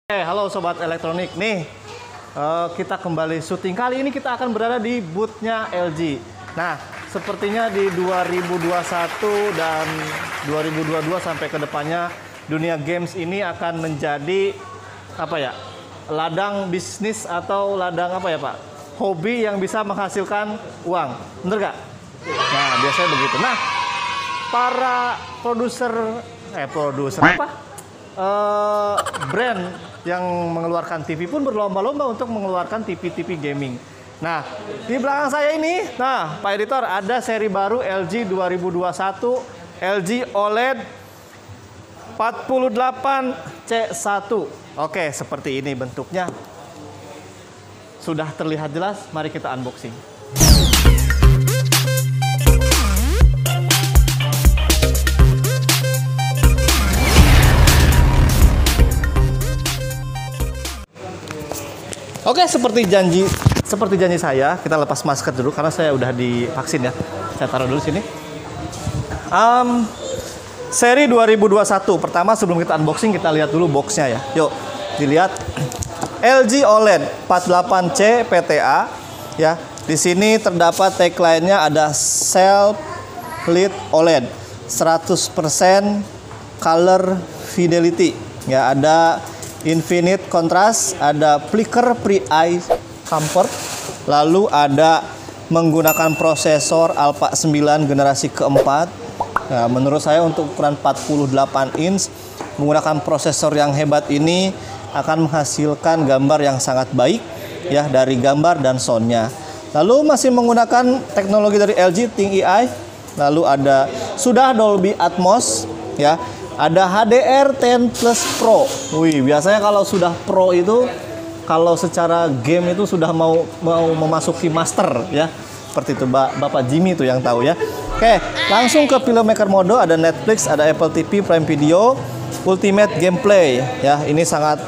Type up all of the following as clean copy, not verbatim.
Halo Sobat Elektronik, nih kita kembali syuting. Kali ini kita akan berada di booth-nya LG. Nah, sepertinya di 2021 dan 2022 sampai ke depannya dunia games ini akan menjadi ladang bisnis atau ladang hobi yang bisa menghasilkan uang. Bener gak? Nah, biasanya begitu. Nah, para brand yang mengeluarkan TV pun berlomba-lomba untuk mengeluarkan TV-TV gaming. Nah, di belakang saya ini, Pak Editor, ada seri baru LG 2021, LG OLED 48C1. Oke, seperti ini bentuknya. Sudah terlihat jelas, mari kita unboxing. Oke, seperti janji saya, kita lepas masker dulu karena saya udah divaksin ya. Saya taruh dulu sini. Seri 2021. Pertama sebelum kita unboxing kita lihat dulu boxnya ya. Yuk, dilihat. LG OLED 48C PTA ya. Di sini terdapat tagline-nya ada Self Lit OLED 100% color fidelity. Ya, ada Infinite Contrast, ada Flicker Pre-Eye Comfort, lalu ada menggunakan prosesor Alpha 9 generasi keempat. Nah, menurut saya untuk ukuran 48 inch menggunakan prosesor yang hebat ini akan menghasilkan gambar yang sangat baik ya dari gambar dan soundnya. Lalu masih menggunakan teknologi dari LG Think AI, lalu ada sudah Dolby Atmos ya. Ada HDR10 Plus Pro. Wih, biasanya kalau sudah Pro itu, kalau secara game itu sudah mau memasuki Master ya. Seperti itu, Bapak Jimmy itu yang tahu ya. Oke, langsung ke filmmaker mode. Ada Netflix, ada Apple TV, Prime Video, Ultimate Gameplay ya. Ini sangat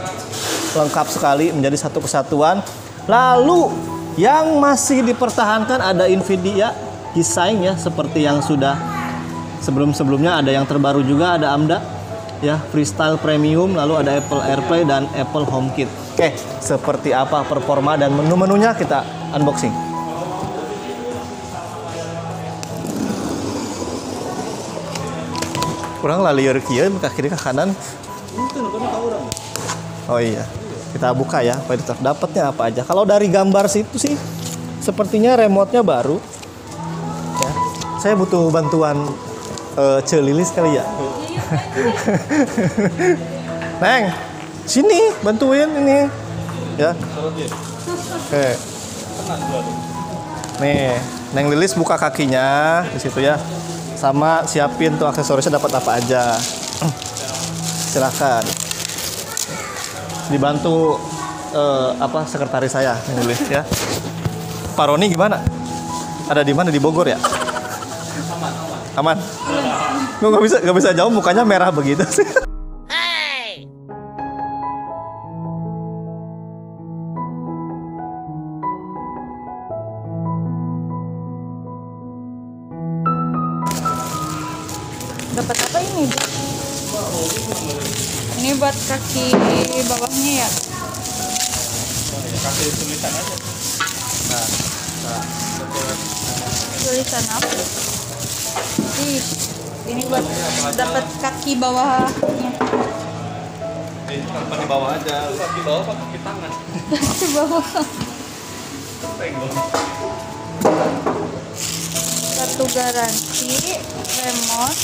lengkap sekali, menjadi satu kesatuan. Lalu yang masih dipertahankan ada Nvidia desain ya, seperti yang sudah sebelum-sebelumnya. Ada yang terbaru juga, ada AMD ya, Freestyle Premium, lalu ada Apple AirPlay dan Apple HomeKit. Oke, seperti apa performa dan menu-menunya kita unboxing. Kurang lah liur kieu ke kiri ke kanan. Oh iya, kita buka ya, Pak Editor. Dapatnya apa aja? Kalau dari gambar situ sih sepertinya remote-nya baru. Ya. Saya butuh bantuan Lilis kali ya. Neng, sini bantuin ini ya. Oke. Nih, Neng Lilis buka kakinya di situ ya. Sama siapin tuh aksesorisnya dapat apa aja. Silakan. Dibantu sekretaris saya, Neng Lilis ya. Pak Roni gimana? Ada di mana, di Bogor ya? Aman. Gue nggak bisa jauh, mukanya merah begitu sih. Hey. Dapat apa ini? Ini buat kaki bawahnya ya. Kasih tulisan aja. Tulisan apa? Ini buat dapat kaki bawahnya. Di bawah aja. Kaki bawah apa kaki tangan? Kaki bawah. Kartu garansi, remote.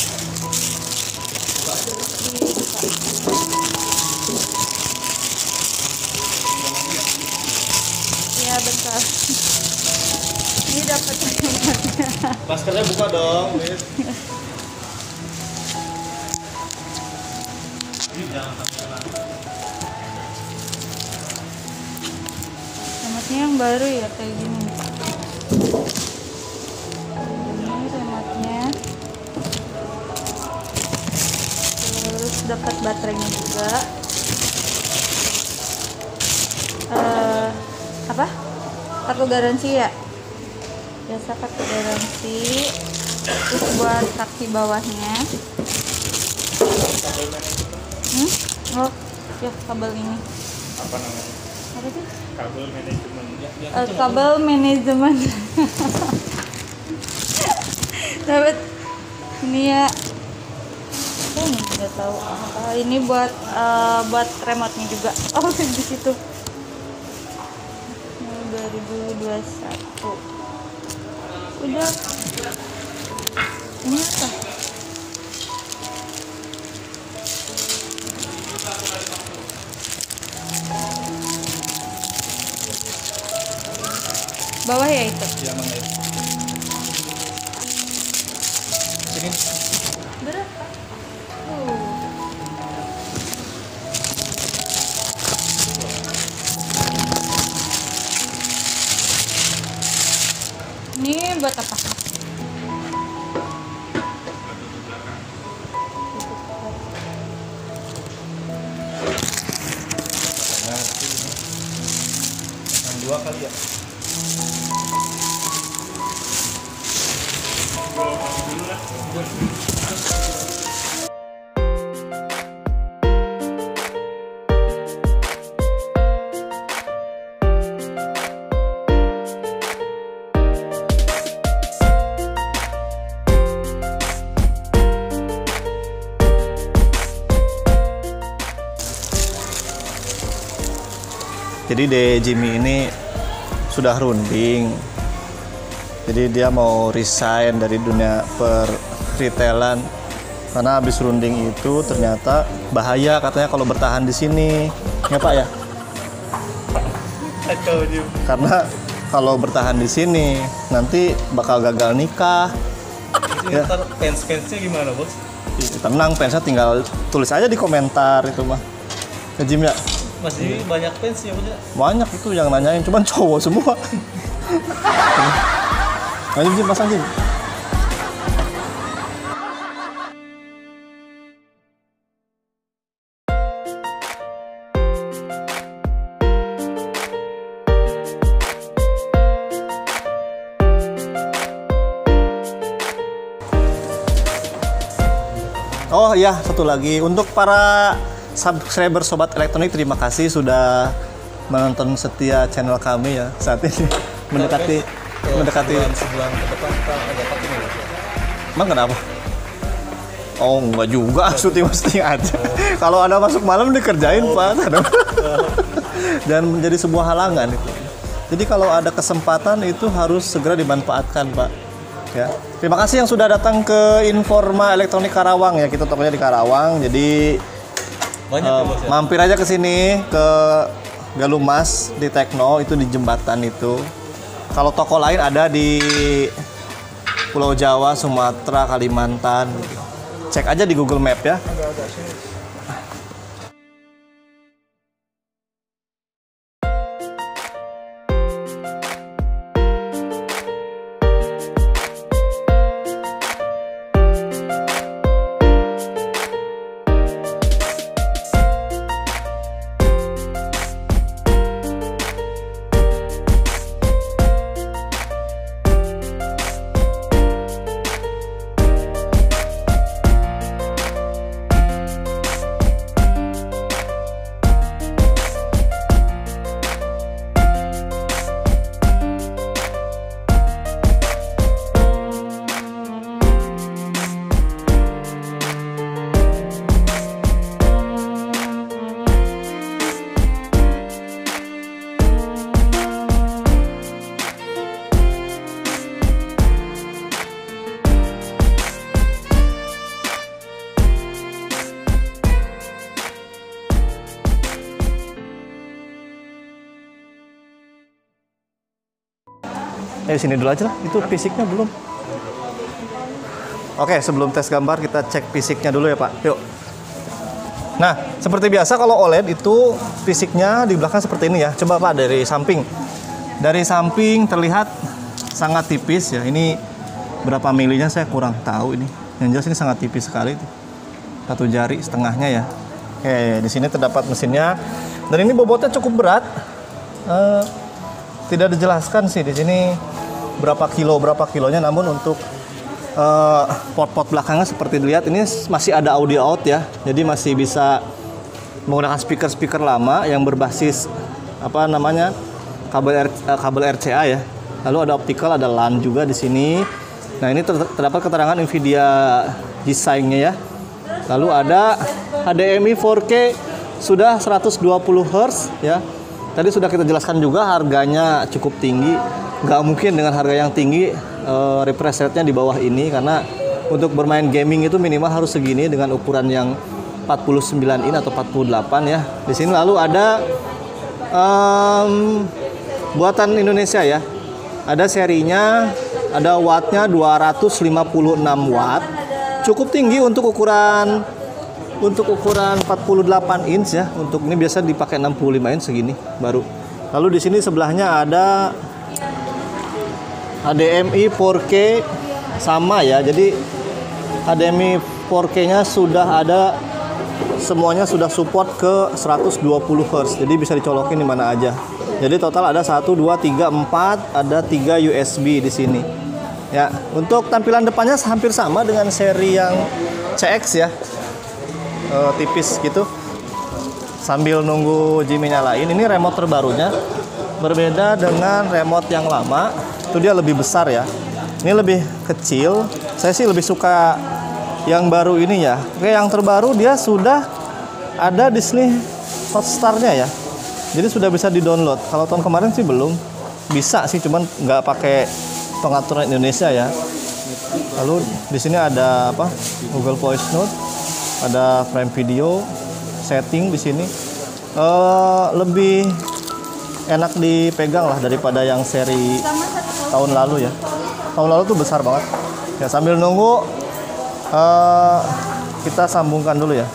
Ya bentar. Ini dapat remote-nya. Maskernya buka dong, Wis. Remote-nya yang baru ya, kayak gini. Ini remote-nya. Terus dapat baterainya juga. Kartu garansi ya. Biasa kartu garansi. Terus buat kaki bawahnya. Oh, ya kabel ini. Apa namanya? Apa sih? Kabel manajemen. Kabel manajemen. Dapat ini ya. Saya nggak tahu. Ini buat remote-nya juga. Oh, di situ. Ini 2021. Udah. Ini apa? Bawah ya itu. Ya, mana itu? Sini. Berapa? Ini buat apa? Nah, ini. Yang 2 kali ya. Jadi Jimmy ini sudah runding. Jadi dia mau resign dari dunia per retailan karena habis runding itu ternyata bahaya katanya kalau bertahan di sini. Ya Pak ya? Karena kalau bertahan di sini nanti bakal gagal nikah. Ya. Ntar fans-fansnya gimana, Bos? Tenang, fansnya tinggal tulis aja di komentar itu mah. Ya Jim ya? Masih banyak fans ya, Bos? Banyak itu yang nanyain, cuman cowok semua. Ayo Jim, pasang Jim. Oh iya, satu lagi untuk para subscriber Sobat Elektronik, terima kasih sudah menonton setia channel kami ya saat ini mendekati sebulan ke depan kita ada pakai nih. Emang kenapa? Oh enggak juga, syuting aja. Kalau ada masuk malam dikerjain Pak. Dan menjadi sebuah halangan itu. Jadi kalau ada kesempatan itu harus segera dimanfaatkan Pak. Ya. Terima kasih yang sudah datang ke Informa Elektronik Karawang ya. Kita tokonya di Karawang. Jadi Banyak ya, Bos, ya? mampir aja ke sini ke Galumas di Tekno, itu di jembatan itu. Kalau toko lain ada di Pulau Jawa, Sumatera, Kalimantan. Cek aja di Google Map ya. Sini dulu aja lah, itu fisiknya belum. Oke, sebelum tes gambar kita cek fisiknya dulu ya Pak. Yuk. Nah, seperti biasa kalau OLED itu fisiknya di belakang seperti ini ya. Coba Pak dari samping. Dari samping terlihat sangat tipis ya. Ini berapa milinya saya kurang tahu ini. Yang jelas ini sangat tipis sekali. 1 jari setengahnya ya. Oke, di sini terdapat mesinnya. Dan ini bobotnya cukup berat. Tidak dijelaskan sih di sini berapa kilonya, namun untuk port-port belakangnya seperti dilihat ini masih ada audio out ya, jadi masih bisa menggunakan speaker lama yang berbasis apa namanya kabel RCA ya. Lalu ada optical, ada LAN juga di sini. Nah ini terdapat keterangan Nvidia desainnya ya. Lalu ada HDMI 4K sudah 120 Hz ya. Tadi sudah kita jelaskan juga harganya cukup tinggi. Nggak mungkin dengan harga yang tinggi refresh rate-nya di bawah ini, karena untuk bermain gaming itu minimal harus segini dengan ukuran yang 49 in atau 48 ya. Di sini lalu ada buatan Indonesia ya. Ada serinya, ada wattnya 256 watt. Cukup tinggi untuk ukuran 48 inch ya. Untuk ini biasa dipakai 65 inch segini baru. Lalu di sini sebelahnya ada HDMI 4K sama ya. Jadi HDMI 4K-nya sudah ada, semuanya sudah support ke 120 Hz. Jadi bisa dicolokin di mana aja. Jadi total ada 1 2 3 4, ada 3 USB di sini. Ya, untuk tampilan depannya hampir sama dengan seri yang CX ya. Tipis gitu. Sambil nunggu Jimmy nyalain, ini remote terbarunya. Berbeda dengan remote yang lama, itu dia lebih besar ya. Ini lebih kecil. Saya sih lebih suka yang baru ini ya. Oke, yang terbaru dia sudah ada Disney Hotstar-nya ya. Jadi sudah bisa di-download. Kalau tahun kemarin sih belum. Bisa sih, cuman nggak pakai pengaturan Indonesia ya. Lalu di sini ada apa? Google Voice Note, ada Prime Video, setting di sini. Lebih enak dipegang lah daripada yang seri tahun lalu ya. Tahun lalu tuh besar banget. Ya, sambil nunggu kita sambungkan dulu ya.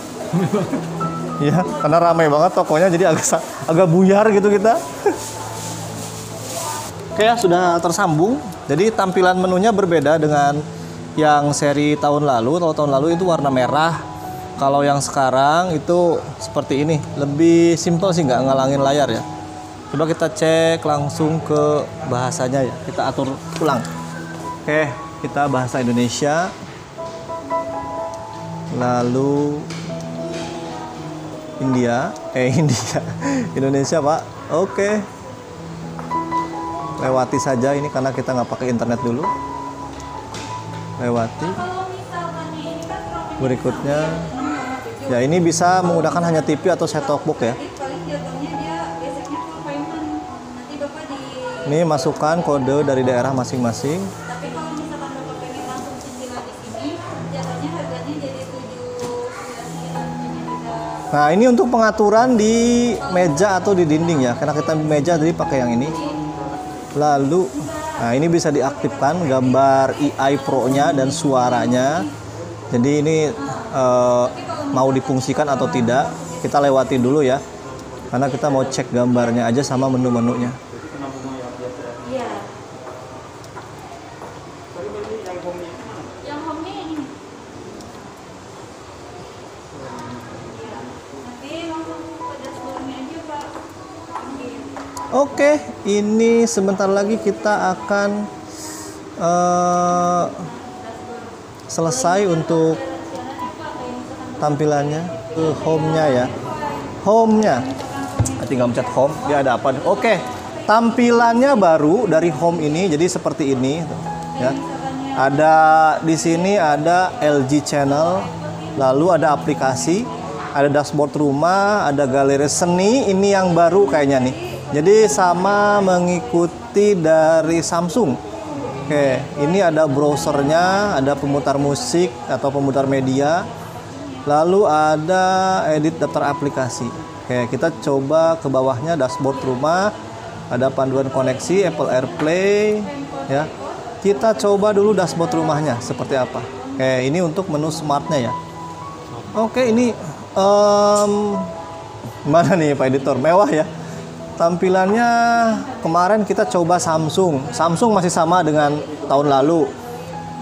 Ya, karena ramai banget tokonya, jadi agak buyar gitu kita. Oke ya, sudah tersambung. Jadi tampilan menunya berbeda dengan yang seri tahun lalu. Kalau tahun lalu itu warna merah. Kalau yang sekarang itu seperti ini. Lebih simple sih, nggak ngalangin layar ya. Coba kita cek langsung ke bahasanya ya. Kita atur ulang. Oke, kita bahasa Indonesia. Lalu Indonesia Pak. Oke. Lewati saja ini karena kita nggak pakai internet dulu. Lewati. Berikutnya, ya ini bisa menggunakan hanya TV atau set-top box ya. Ini masukkan kode dari daerah masing-masing. Nah ini untuk pengaturan di meja atau di dinding ya. Karena kita meja jadi pakai yang ini. Lalu, nah ini bisa diaktifkan gambar AI Pro-nya dan suaranya. Jadi ini mau difungsikan atau tidak, kita lewati dulu ya. Karena kita mau cek gambarnya aja sama menu-menunya. Oke, ini sebentar lagi kita akan selesai untuk tampilannya. Home-nya ya. Home-nya. Tinggal mencet home, dia ada apa? Oke, tampilannya baru dari home ini, jadi seperti ini ya. Ada di sini ada LG channel, lalu ada aplikasi, ada dashboard rumah, ada galeri seni, ini yang baru kayaknya nih. Jadi sama mengikuti dari Samsung. Oke, ini ada browsernya, ada pemutar musik atau pemutar media. Lalu ada edit daftar aplikasi. Oke, kita coba ke bawahnya dashboard rumah, ada panduan koneksi, Apple AirPlay ya. Kita coba dulu dashboard rumahnya seperti apa. Oke, ini untuk menu smartnya ya. Oke, ini mana nih Pak Editor? Mewah ya. Tampilannya kemarin kita coba Samsung masih sama dengan tahun lalu.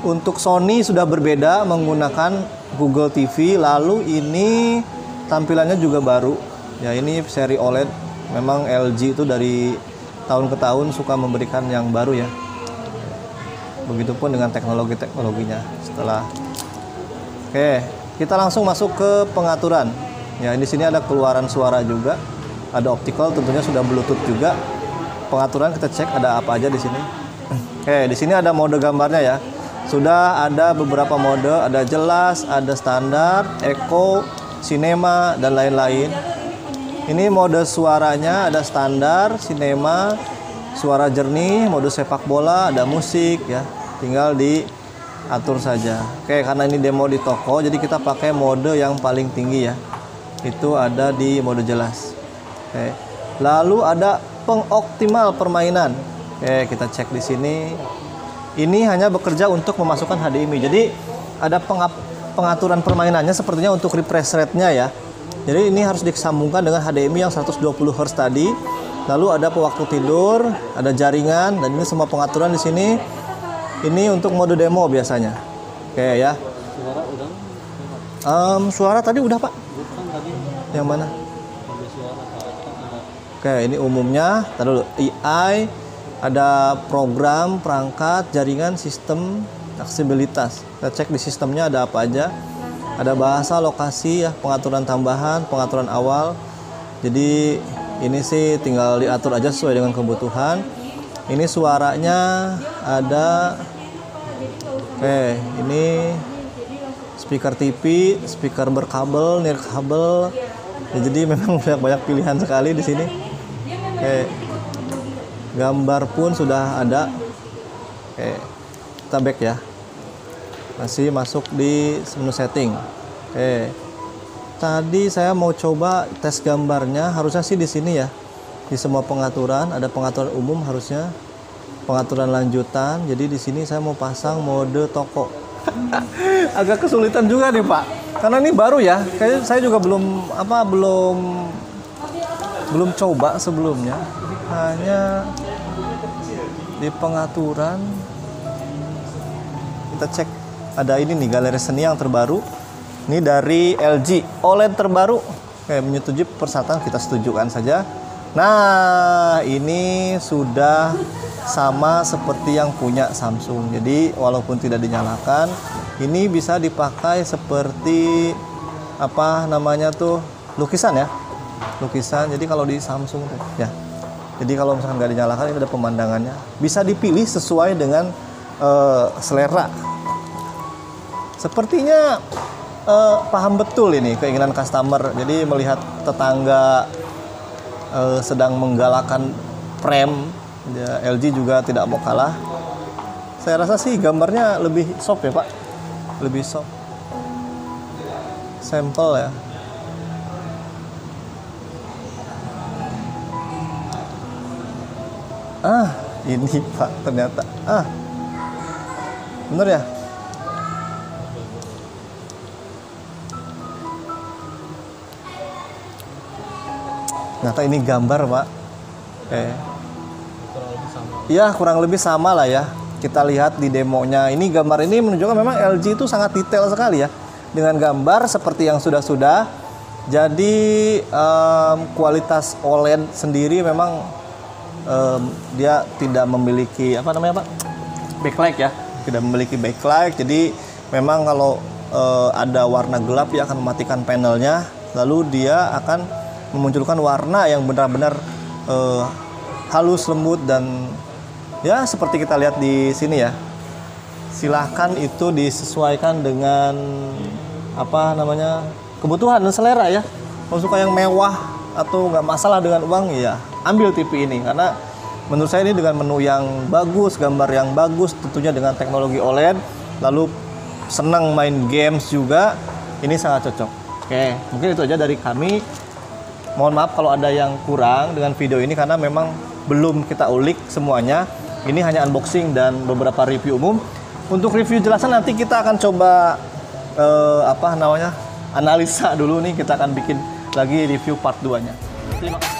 Untuk Sony sudah berbeda menggunakan Google TV. Lalu ini tampilannya juga baru. Ya ini seri OLED. Memang LG itu dari tahun ke tahun suka memberikan yang baru ya. Begitupun dengan teknologinya. Oke, kita langsung masuk ke pengaturan. Ya, di sini ada keluaran suara juga, ada optical, tentunya sudah Bluetooth juga. Pengaturan kita cek ada apa aja di sini. Oke, di sini ada mode gambarnya ya. Sudah ada beberapa mode, ada jelas, ada standar, eco, cinema dan lain-lain. Ini mode suaranya ada standar, cinema, suara jernih, mode sepak bola, ada musik ya. Tinggal diatur saja. Oke, karena ini demo di toko, jadi kita pakai mode yang paling tinggi ya. Itu ada di mode jelas. Oke. Lalu ada pengoptimal permainan. Oke, kita cek di sini. Ini hanya bekerja untuk memasukkan HDMI. Jadi ada pengaturan permainannya sepertinya untuk refresh rate-nya ya. Jadi ini harus disambungkan dengan HDMI yang 120 Hz tadi. Lalu ada pewaktu tidur, ada jaringan, dan ini semua pengaturan di sini. Ini untuk mode demo biasanya. Oke ya. Suara udah? Suara tadi udah Pak. Bukan tadi. Yang mana? Ada suara ada. Oke, ini umumnya. Tadi dulu AI, ada program, perangkat, jaringan, sistem, aksesibilitas. Kita cek di sistemnya ada apa aja. Ada bahasa, lokasi ya, pengaturan tambahan, pengaturan awal. Jadi ini sih tinggal diatur aja sesuai dengan kebutuhan. Ini suaranya ada. Oke, ini speaker TV, speaker berkabel, nirkabel. Ya, jadi memang banyak pilihan sekali di sini. Oke. Gambar pun sudah ada. Oke. Kita back ya. Masih masuk di menu setting. Oke. Tadi saya mau coba tes gambarnya, harusnya sih di sini ya. Di semua pengaturan, ada pengaturan umum harusnya. Pengaturan lanjutan. Jadi di sini saya mau pasang mode toko. Agak kesulitan juga nih Pak, karena ini baru ya. Kayaknya saya juga belum coba sebelumnya. Hanya di pengaturan kita cek ada ini nih, galeri seni yang terbaru. Ini dari LG OLED terbaru. Oke, menyetujui persatuan, kita setujukan saja. Nah, ini sudah sama seperti yang punya Samsung. Jadi walaupun tidak dinyalakan, ini bisa dipakai seperti apa namanya tuh, lukisan ya, lukisan. Jadi kalau di Samsung tuh ya, jadi kalau misalkan nggak dinyalakan, ini ada pemandangannya, bisa dipilih sesuai dengan selera. Sepertinya paham betul ini keinginan customer. Jadi melihat tetangga sedang menggalakkan frame ya, LG juga tidak mau kalah. Saya rasa sih gambarnya lebih soft ya Pak, lebih soft. Sampel ya. Ini Pak ternyata. Bener ya? Ternyata ini gambar Pak. Iya, kurang lebih sama lah ya. Kita lihat di demonya. Ini gambar ini menunjukkan memang LG itu sangat detail sekali ya. Dengan gambar seperti yang sudah-sudah. Jadi kualitas OLED sendiri memang dia tidak memiliki apa namanya Pak? Backlight ya. Tidak memiliki backlight. Jadi memang kalau ada warna gelap dia akan mematikan panelnya. Lalu dia akan memunculkan warna yang benar-benar halus, lembut, dan ya seperti kita lihat di sini ya. Silahkan itu disesuaikan dengan apa namanya, kebutuhan dan selera ya. Kalau suka yang mewah atau nggak masalah dengan uang, ya ambil TV ini, karena menurut saya ini dengan menu yang bagus, gambar yang bagus, tentunya dengan teknologi OLED, lalu senang main games juga, ini sangat cocok. Oke, mungkin itu aja dari kami. Mohon maaf kalau ada yang kurang dengan video ini, karena memang belum kita ulik semuanya. Ini hanya unboxing dan beberapa review umum. Untuk review jelasan nanti kita akan coba analisa dulu nih. Kita akan bikin lagi review part 2-nya. Terima kasih.